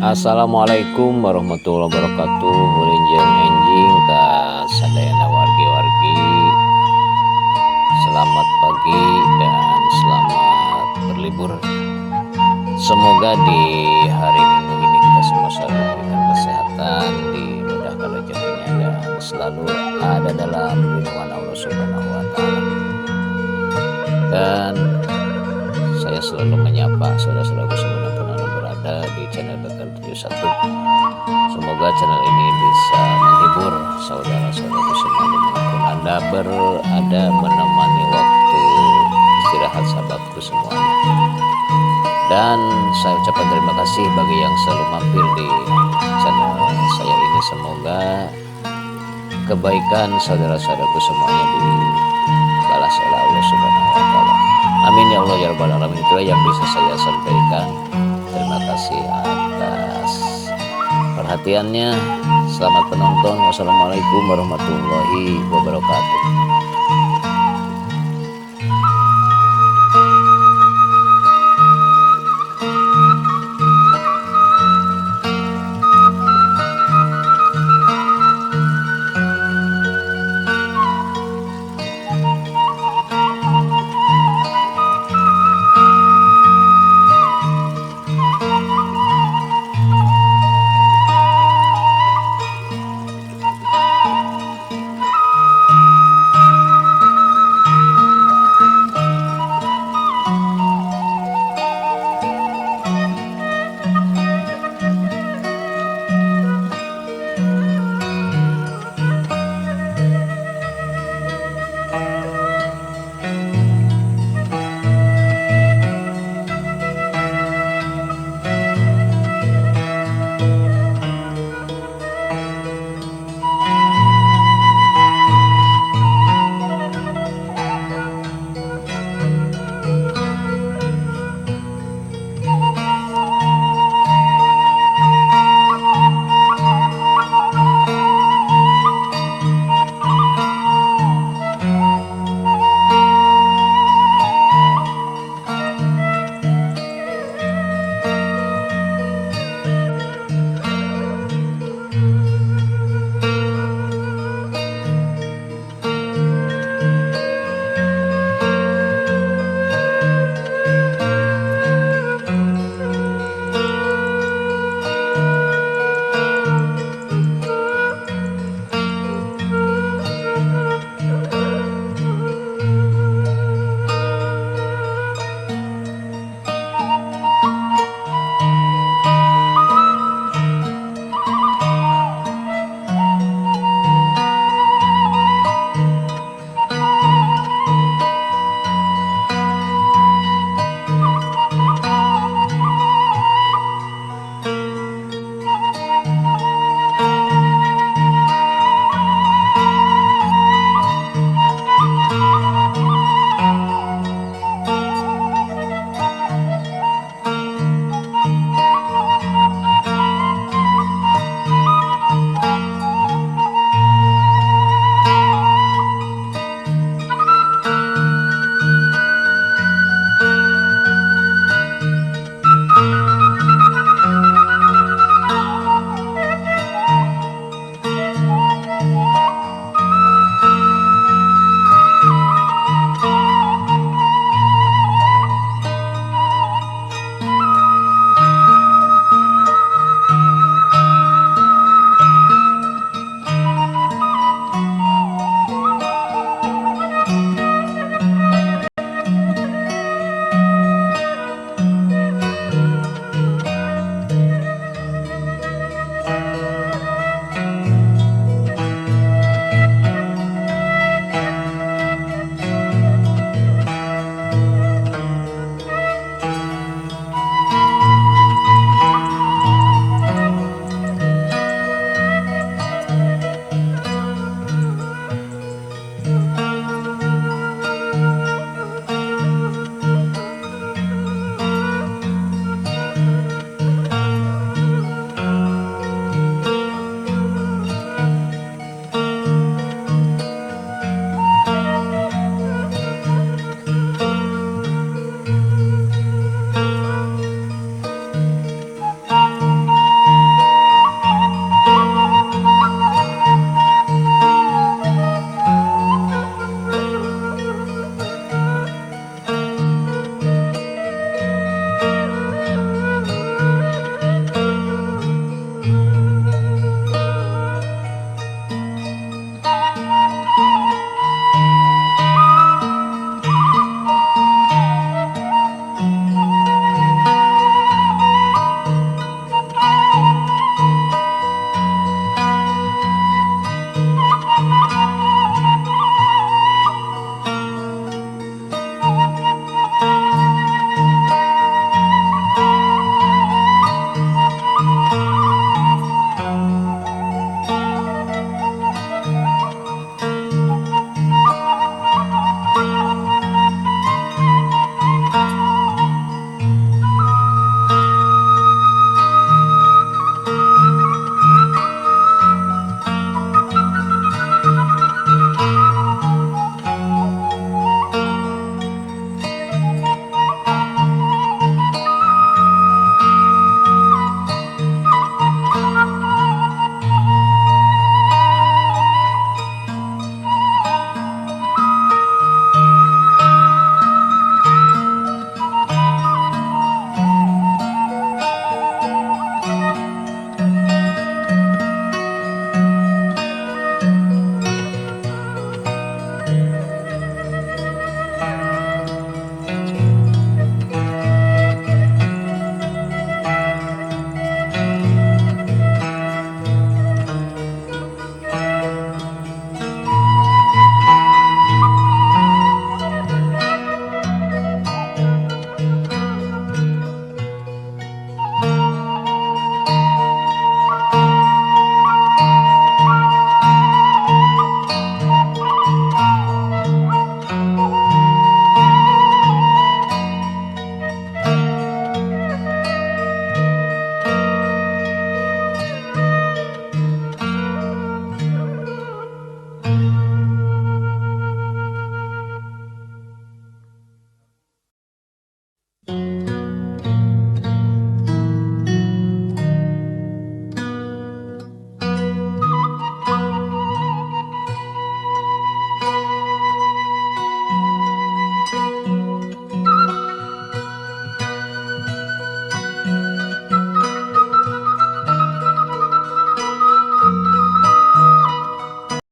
Assalamualaikum warahmatullahi wabarakatuh. Mulinjeng enjing ka sadayana wargi-wargi. Selamat pagi dan selamat berlibur. Semoga di hari Minggu ini kita semua selalu diberikan kesehatan, dimudahkan rezekinya dan selalu ada dalam lindungan Allah Subhanahu wa taala. Dan saya selalu menyapa saudara-saudaraku semua yang berada di channel Bekal 71. Semoga channel ini bisa menghibur saudara-saudaraku semua dimanapun Anda berada, menemani waktu istirahat sahabatku semuanya. Dan saya ucapkan terima kasih bagi yang selalu mampir di channel saya ini. Semoga kebaikan saudara-saudaraku semuanya dibalas oleh Allah Subhanahu wa taala. Amin ya Allah ya rabbal alamin. Itulah yang bisa saya sampaikan. Terima kasih atas perhatiannya. Selamat penonton. Wassalamualaikum warahmatullahi wabarakatuh.